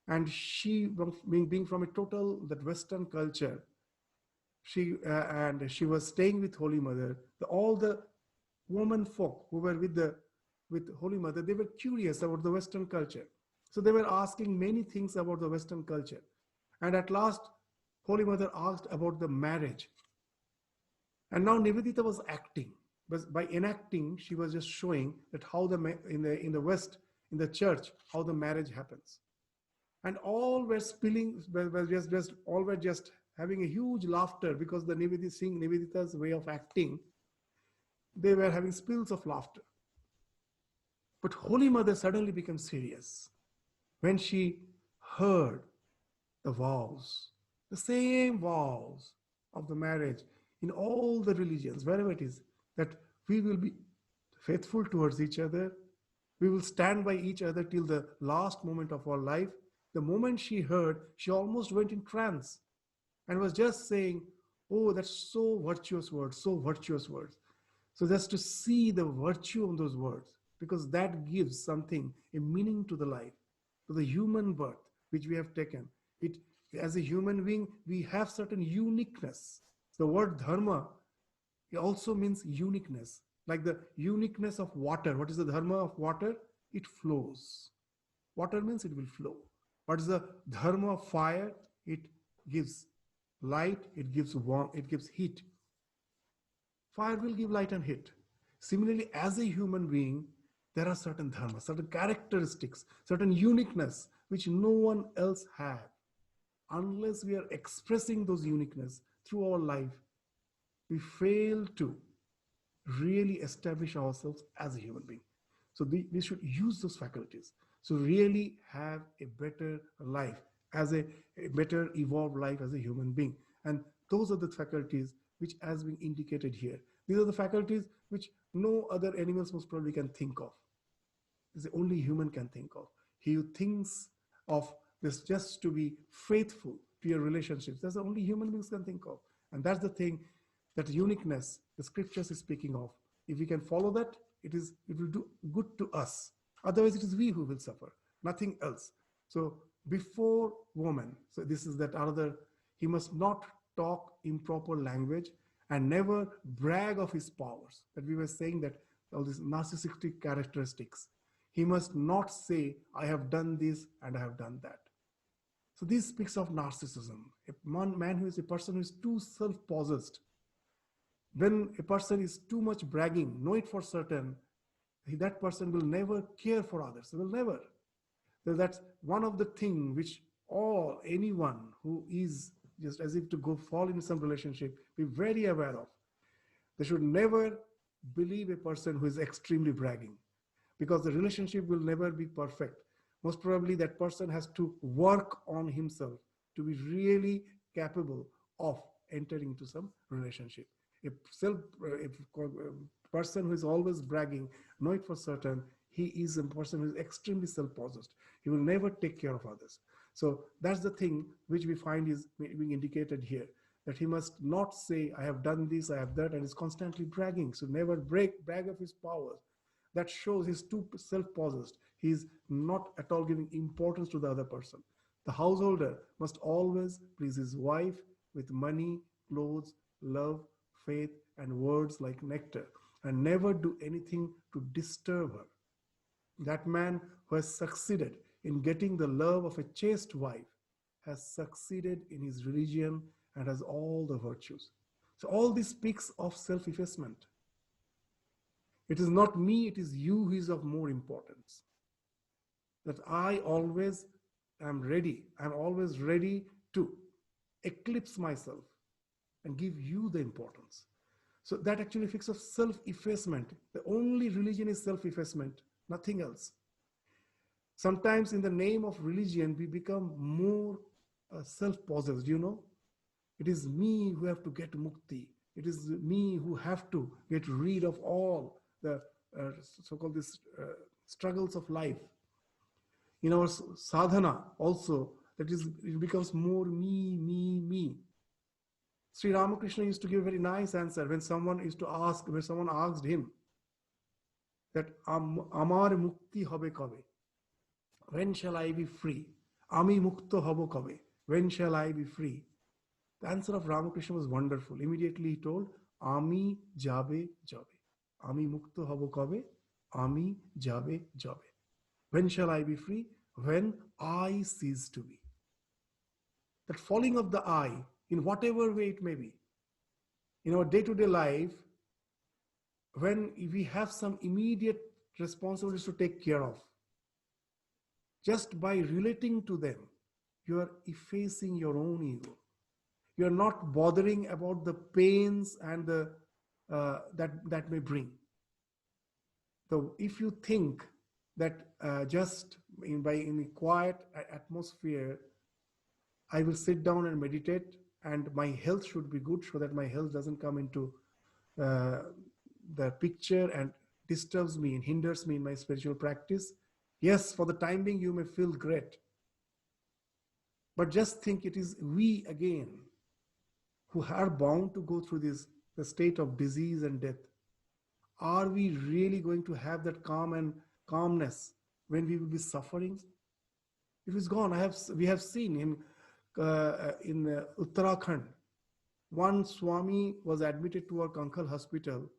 and she being from a total that Western culture, she was staying with Holy Mother. All the women folk who were with Holy Mother, they were curious about the Western culture. So they were asking many things about the Western culture. And at last, Holy Mother asked about the marriage. And now Nivedita was acting. But by enacting, she was just showing that how in the West, in the church, how the marriage happens. And all were all were just having a huge laughter, because the seeing Nivedita's way of acting, they were having spills of laughter. But Holy Mother suddenly became serious when she heard the vows, the same vows of the marriage in all the religions, wherever it is, that we will be faithful towards each other. We will stand by each other till the last moment of our life. The moment she heard, she almost went in trance and was just saying, oh, that's so virtuous words, so virtuous words. So just to see the virtue of those words, because that gives something, a meaning to the life, to the human birth, which we have taken. As a human being, we have certain uniqueness. The word dharma, it also means uniqueness. Like the uniqueness of water. What is the dharma of water? It flows. Water means it will flow. What is the dharma of fire? It gives light, it gives warmth, it gives heat. Fire will give light and heat. Similarly, as a human being, there are certain dharmas, certain characteristics, certain uniqueness, which no one else has. Unless we are expressing those uniqueness through our life, we fail to really establish ourselves as a human being. So we should use those faculties. So really have a better life. as a better evolved life as a human being. And those are the faculties which has been indicated here. These are the faculties which no other animals most probably can think of. It's the only human can think of. He who thinks of this just to be faithful to your relationships. That's the only human beings can think of. And that's the thing, that uniqueness the scriptures is speaking of. If we can follow that, it will do good to us. Otherwise, it is we who will suffer, nothing else. So before woman, so this is that another, he must not talk improper language and never brag of his powers. That we were saying that all these narcissistic characteristics. He must not say, I have done this and I have done that. So this speaks of narcissism. A man who is a person who is too self-possessed. When a person is too much bragging, know it for certain, that person will never care for others. Will never. So that's one of the things which anyone who is just as if to go fall into some relationship, be very aware of. They should never believe a person who is extremely bragging, because the relationship will never be perfect. Most probably that person has to work on himself to be really capable of entering into some relationship. A person who is always bragging, know it for certain, he is a person who is extremely self-possessed. He will never take care of others. So that's the thing which we find is being indicated here, that he must not say, I have done this, I have that, and is constantly bragging. So never brag of his powers. That shows he's too self-possessed. He's not at all giving importance to the other person. The householder must always please his wife with money, clothes, love, faith, and words like nectar, and never do anything to disturb her. That man who has succeeded in getting the love of a chaste wife has succeeded in his religion and has all the virtues. So all this speaks of self-effacement. It is not me, it is you who is of more importance. That I always am ready. I'm always ready to eclipse myself and give you the importance. So that actually speaks of self-effacement. The only religion is self-effacement, nothing else. Sometimes in the name of religion, we become more self-possessed, It is me who have to get mukti. It is me who have to get rid of all the so-called struggles of life. In our sadhana also, it becomes more me. Sri Ramakrishna used to give a very nice answer when someone asked him that Amar mukti hobe kabe? When shall I be free? Ami mukto hobo kabe? When shall I be free? The answer of Ramakrishna was wonderful. Immediately he told, Ami jabe jabe. Ami mukto hobo kabe? Ami jabe jabe. When shall I be free? When I cease to be. That falling of the I, in whatever way it may be, in our day-to-day life, when we have some immediate responsibilities to take care of, just by relating to them, you are effacing your own ego. You are not bothering about the pains and that may bring. So if you think that just in a quiet atmosphere, I will sit down and meditate and my health should be good so that my health doesn't come into the picture and disturbs me and hinders me in my spiritual practice. Yes, for the time being, you may feel great. But just think it is we again who are bound to go through the state of disease and death. Are we really going to have that calmness when we will be suffering? It is gone. We have seen in Uttarakhand, one Swami was admitted to our Kankal hospital.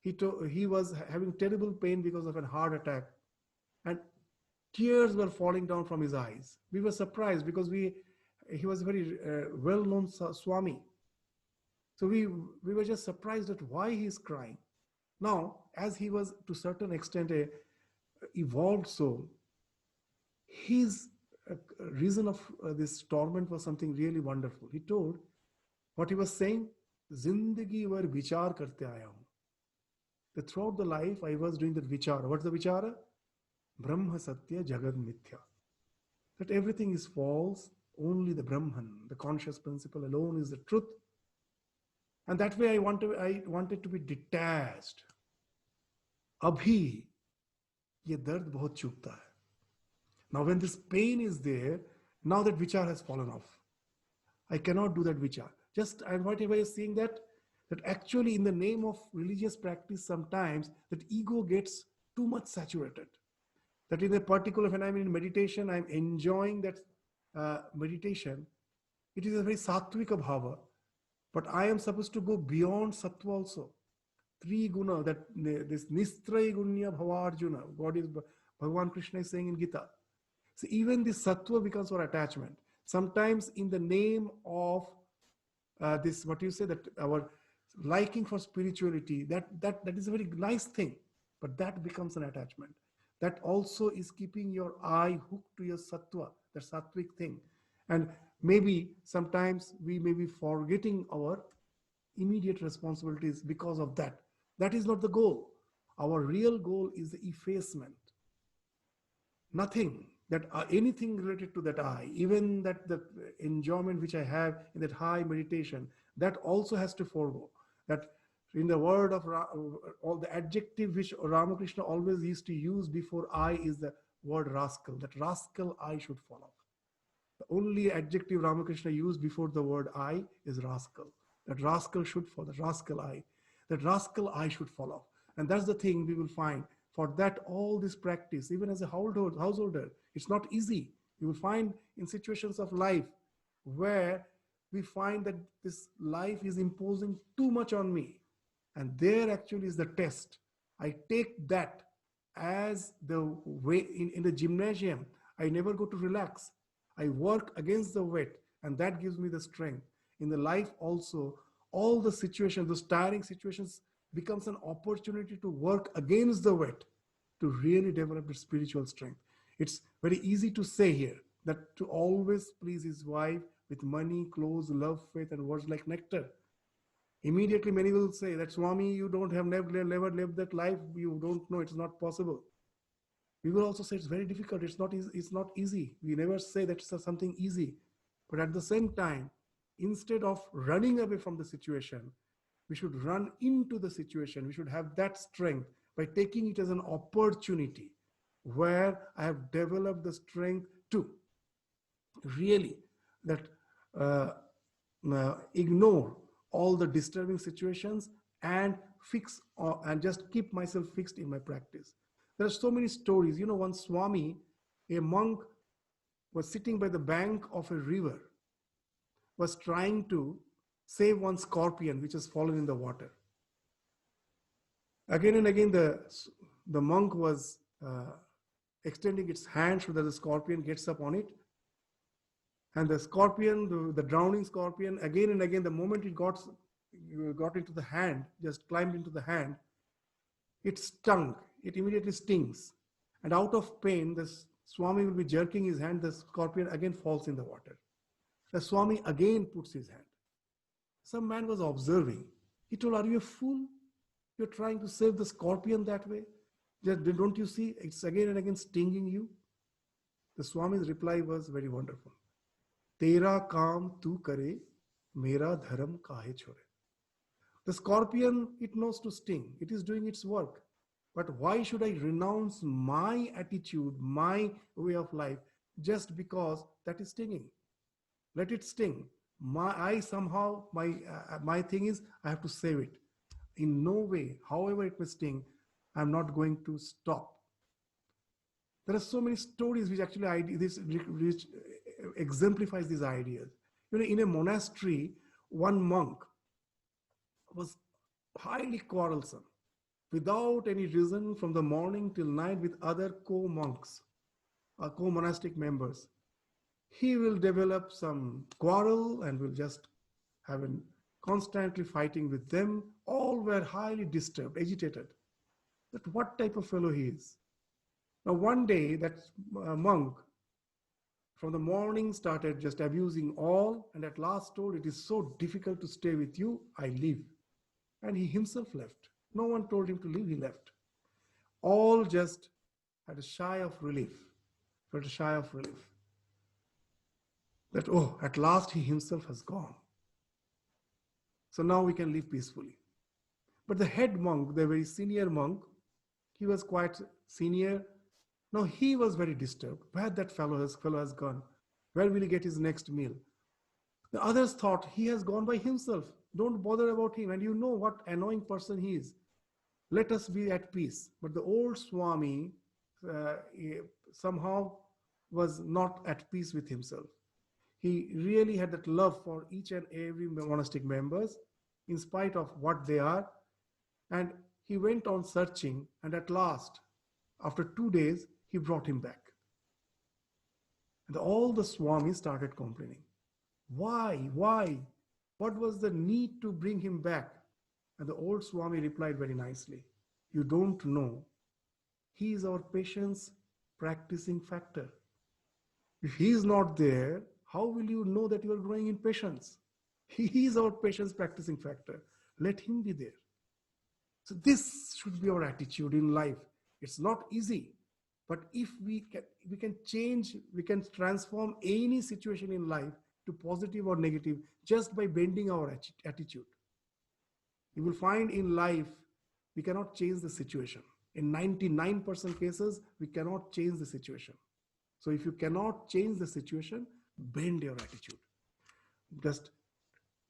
He was having terrible pain because of a heart attack, and tears were falling down from his eyes. We were surprised because he was a very well-known Swami. So we were just surprised at why he is crying. Now, as he was to a certain extent a evolved soul, his reason of this torment was something really wonderful. He told what he was saying, Zindagi var vichar karte aaya hu. That throughout the life I was doing that vichara. What's the vichara? Brahma Satya Jagad Mithya. That everything is false, only the Brahman, the conscious principle alone is the truth. And that way I wanted to be detached. Abhi ye dard bahut chubta hai. Now when this pain is there, now that vichar has fallen off. I cannot do that vichar. Just and whatever is seeing that actually in the name of religious practice, sometimes that ego gets too much saturated. That in a particular, when I'm in meditation, I'm enjoying that meditation. It is a very sattvika bhava, but I am supposed to go beyond sattva also. Three guna, that this nistray gunya bhavarjuna, God is Bhagavan Krishna is saying in Gita. So even this sattva becomes our attachment. Sometimes in the name of this, what you say, that our liking for spirituality, that is a very nice thing, but that becomes an attachment. That also is keeping your eye hooked to your sattva, that sattvic thing. And maybe sometimes we may be forgetting our immediate responsibilities because of that. That is not the goal. Our real goal is the effacement. Nothing that anything related to that I, even that the enjoyment which I have in that high meditation, that also has to forego. That in the word of all the adjective which Ramakrishna always used to use before I is the word rascal. That rascal I should follow. The only adjective Ramakrishna used before the word I is rascal. That rascal should follow. That rascal I. That rascal I should follow. And that's the thing we will find. For that, all this practice, even as a householder, it's not easy. You will find in situations of life where we find that this life is imposing too much on me. And there actually is the test. I take that as the way in the gymnasium. I never go to relax. I work against the weight, and that gives me the strength. In the life also, all the situations, those tiring situations, becomes an opportunity to work against the weight, to really develop the spiritual strength. It's very easy to say here that to always please his wife with money, clothes, love, faith, and words like nectar. Immediately many will say that, Swami, you don't have never lived that life, you don't know, it's not possible. We will also say it's very difficult, it's not easy. We never say that it's something easy. But at the same time, instead of running away from the situation, we should run into the situation. We should have that strength by taking it as an opportunity where I have developed the strength to really that ignore all the disturbing situations and fix and just keep myself fixed in my practice. There are so many stories. One Swami, a monk, was sitting by the bank of a river, was trying to save one scorpion which has fallen in the water. Again and again, the monk was extending its hand so that the scorpion gets up on it. And the scorpion, the drowning scorpion, again and again, the moment it got into the hand, just climbed into the hand, it stung. It immediately stings. And out of pain, the Swami will be jerking his hand, the scorpion again falls in the water. The Swami again puts his hand. Some man was observing. He told, are you a fool? You're trying to save the scorpion that way? Don't you see? It's again and again stinging you. The Swami's reply was very wonderful. Tera kaam tu kare, mera dharam kahe chore. The scorpion, it knows to sting. It is doing its work. But why should I renounce my attitude, my way of life, just because that is stinging? Let it sting. My thing is, I have to save it. In no way, however it may sting, I'm not going to stop. There are so many stories which actually which exemplifies these ideas. In a monastery, one monk was highly quarrelsome, without any reason, from the morning till night with other co-monks or co-monastic members. He will develop some quarrel and will just have a constantly fighting with them. All were highly disturbed, agitated. That what type of fellow he is. Now one day that monk from the morning started just abusing all, and at last told, it is so difficult to stay with you, I leave. And he himself left. No one told him to leave, he left. All just had a sigh of relief. Felt a sigh of relief. that, oh, at last he himself has gone. So now we can live peacefully. But the head monk, the very senior monk, he was quite senior. Now he was very disturbed. Where that fellow has gone? Where will he get his next meal? The others thought he has gone by himself. Don't bother about him. And you know what annoying person he is. Let us be at peace. But the old Swami somehow was not at peace with himself. He really had that love for each and every monastic members, in spite of what they are. And he went on searching, and at last, after 2 days, he brought him back. And all the Swamis started complaining. Why? Why? What was the need to bring him back? And the old Swami replied very nicely, you don't know. He is our patience practicing factor. If he is not there, how will you know that you are growing in patience? He is our patience practicing factor. Let him be there. So this should be our attitude in life. It's not easy, but if we can change, we can transform any situation in life to positive or negative just by bending our attitude. You will find in life, we cannot change the situation. In 99% cases, we cannot change the situation. So if you cannot change the situation, bend your attitude. Just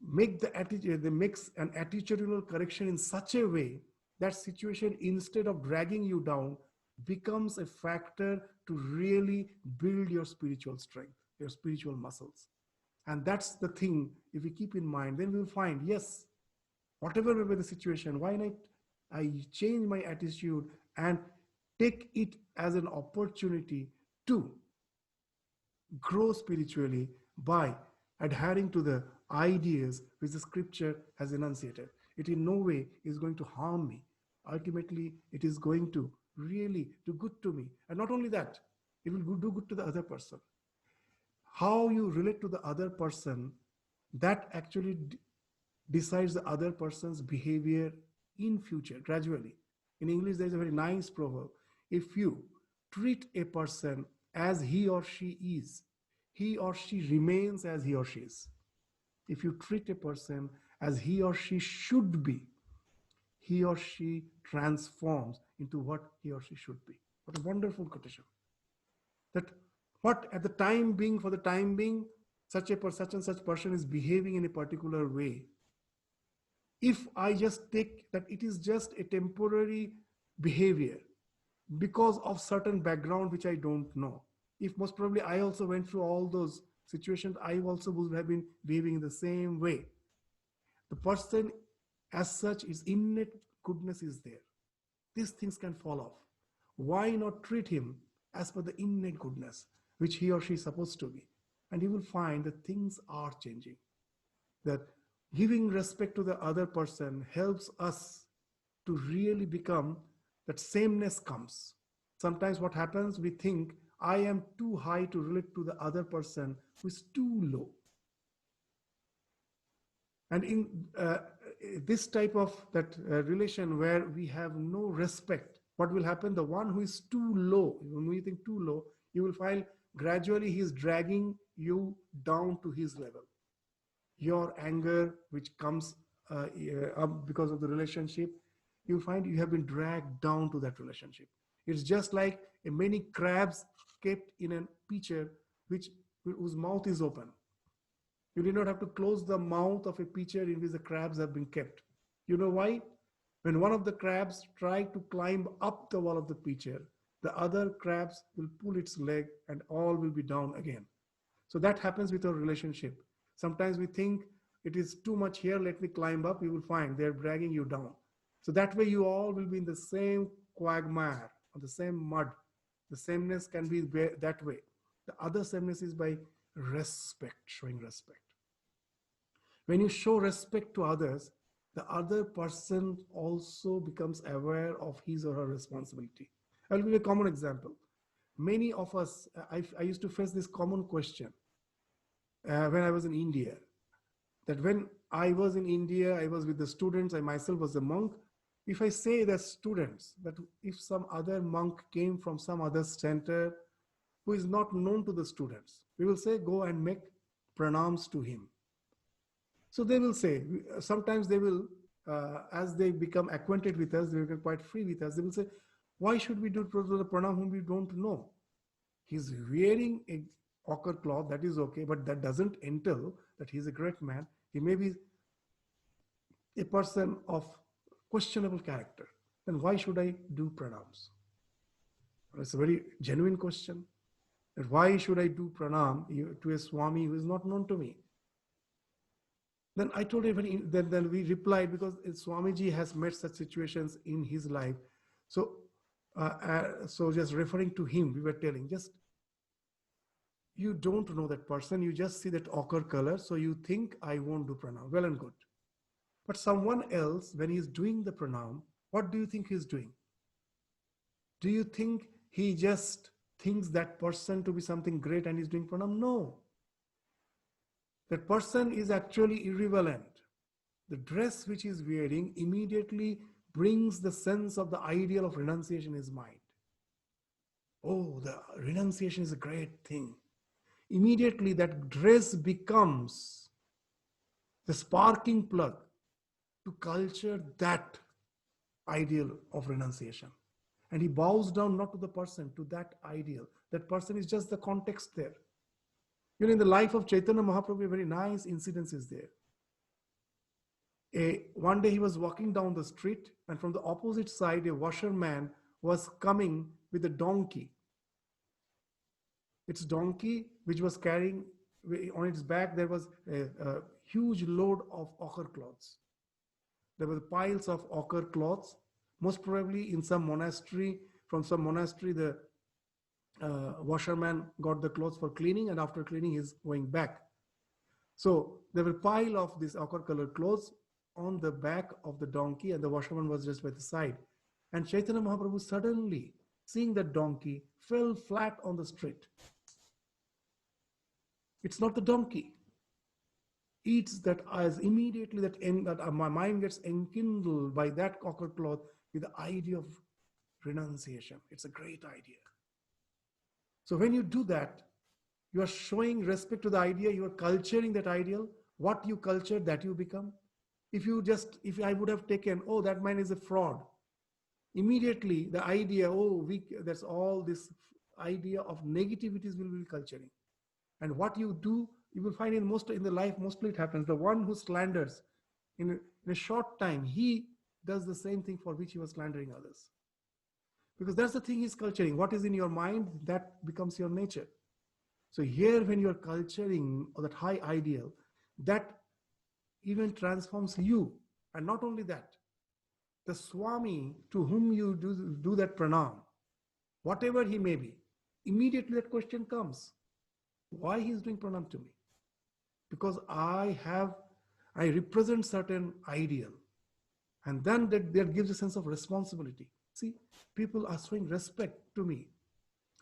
make the attitude, makes an attitudinal correction in such a way that situation, instead of dragging you down, becomes a factor to really build your spiritual strength, your spiritual muscles. And that's the thing, if we keep in mind, then we'll find, yes, whatever may be the situation, why not I change my attitude and take it as an opportunity to grow spiritually by adhering to the ideas which the scripture has enunciated. It in no way is going to harm me. Ultimately, it is going to really do good to me. And not only that, it will do good to the other person. How you relate to the other person, that actually decides the other person's behavior in future, gradually. In English, there is a very nice proverb. If you treat a person as he or she is, he or she remains as he or she is. If you treat a person as he or she should be, he or she transforms into what he or she should be. What a wonderful quotation. That what at the time being, for the time being, such and such person is behaving in a particular way. If I just take that it is just a temporary behavior because of certain background which I don't know. If most probably I also went through all those situations, I also would have been behaving in the same way. The person as such, is innate goodness is there. These things can fall off. Why not treat him as per the innate goodness which he or she is supposed to be? And you will find that things are changing. That giving respect to the other person helps us to really become, that sameness comes. Sometimes what happens, we think I am too high to relate to the other person who is too low. And in this type of that relation where we have no respect, what will happen? The one who is too low, when we think too low, you will find gradually he is dragging you down to his level. Your anger, which comes up because of the relationship, you find you have been dragged down to that relationship. It's just like many crabs kept in a pitcher whose mouth is open. You do not have to close the mouth of a pitcher in which the crabs have been kept. You know why? When one of the crabs try to climb up the wall of the pitcher, the other crabs will pull its leg and all will be down again. So that happens with our relationship. Sometimes we think it is too much here, let me climb up. You will find they're dragging you down. So that way you all will be in the same quagmire, or the same mud. The sameness can be that way. The other sameness is by respect, showing respect. When you show respect to others, the other person also becomes aware of his or her responsibility. I'll give you a common example. Many of us, I used to face this common question when I was in India. That when I was in India, I was with the students, I myself was a monk. If I say that students, that if some other monk came from some other center who is not known to the students, we will say, go and make pranams to him. So they will say, sometimes they will, as they become acquainted with us, they become quite free with us, they will say, why should we do the pranam whom we don't know? He's wearing a ochre cloth, that is okay, but that doesn't entail that he's a great man. He may be a person of questionable character. Then why should I do pranams? It's a very genuine question. That why should I do pranam to a Swami who is not known to me? Then I told him, then we replied, because Swamiji has met such situations in his life. So, so just referring to him, we were telling, just you don't know that person, you just see that ochre color, so you think I won't do pranam. Well and good. But someone else, when he's doing the pranam, what do you think he's doing? Do you think he just thinks that person to be something great and he's doing pranam? No. That person is actually irrelevant. The dress which he's wearing immediately brings the sense of the ideal of renunciation in his mind. Oh, the renunciation is a great thing. Immediately that dress becomes the sparking plug to culture that ideal of renunciation. And he bows down not to the person, to that ideal. That person is just the context there. You know, in the life of Chaitanya Mahaprabhu, a very nice incident is there. One day he was walking down the street, and from the opposite side, a washerman was coming with a donkey. Its donkey, which was carrying on its back, there was a huge load of ochre cloths. There were piles of ochre cloths, most probably in some monastery. From some monastery, the washerman got the clothes for cleaning, and after cleaning, he's going back. So there were a pile of these ochre colored clothes on the back of the donkey, and the washerman was just by the side. And Chaitanya Mahaprabhu suddenly, seeing that donkey, fell flat on the street. It's not the donkey. It's that as immediately that my mind gets enkindled by that ochre cloth with the idea of renunciation. It's a great idea. So when you do that, you are showing respect to the idea, you are culturing that ideal. What you culture, that you become. If I would have taken, oh, that man is a fraud, immediately the idea, that's all this idea of negativities will be culturing. And what you do, you will find in the life, mostly it happens. The one who slanders, in a short time, he does the same thing for which he was slandering others. Because that's the thing he's culturing. What is in your mind, that becomes your nature. So here, when you're culturing that high ideal, that even transforms you. And not only that, the Swami to whom you do that pranam, whatever he may be, immediately that question comes. Why he is doing pranam to me? Because I represent certain ideal. And then that gives a sense of responsibility. See, people are showing respect to me.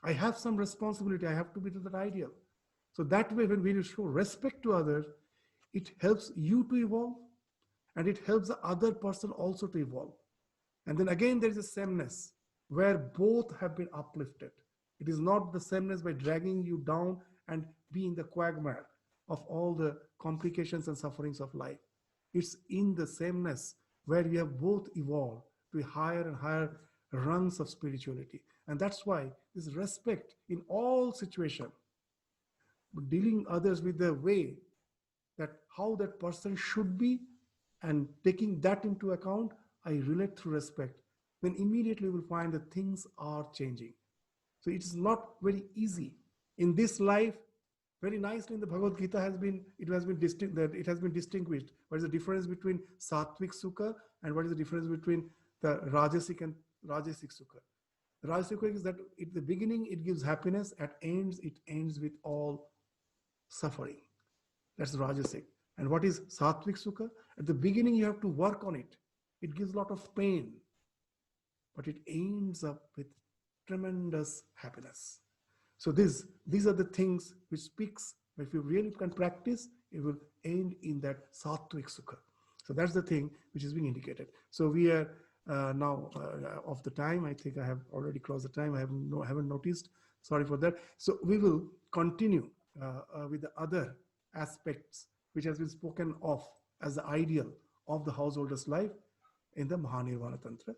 I have some responsibility. I have to be to that ideal. So that way, when we show respect to others, it helps you to evolve, and it helps the other person also to evolve. And then again, there is a sameness where both have been uplifted. It is not the sameness by dragging you down and being the quagmire of all the complications and sufferings of life. It's in the sameness where we have both evolved to higher and higher rungs of spirituality. And that's why this respect in all situations, dealing others with the way that how that person should be, and taking that into account, I relate through respect, then immediately you will find that things are changing. So it is not very easy. In this life, very nicely in the Bhagavad Gita it has been distinguished. What is the difference between Sattvic Sukha and what is the difference between the Rajasic and Rajasic Sukha? The Rajasic Sukha is that at the beginning it gives happiness, at ends it ends with all suffering. That's Rajasic. And what is Sattvic Sukha? At the beginning you have to work on it. It gives a lot of pain, but it ends up with tremendous happiness. So these are the things which speaks, if you really can practice, it will end in that Sattvic Sukha. So that's the thing which is being indicated. So we are now off the time. I think I have already crossed the time. I haven't noticed. Sorry for that. So we will continue with the other aspects which has been spoken of as the ideal of the householder's life in the Mahanirvana Tantra.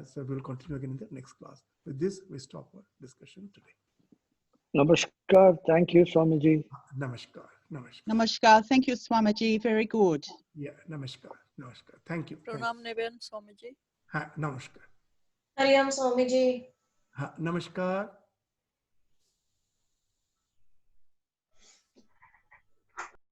So we'll continue again in the next class. With this, we stop our discussion today. Namaskar. Thank you, Swamiji. Namaskar. Namaskar. Namaskar. Thank you, Swamiji. Very good. Yeah, namaskar. Namaskar. Thank you. Pranam Neven Swamiji. Ha, namaskar. Hariam Swamiji. Ha, namaskar.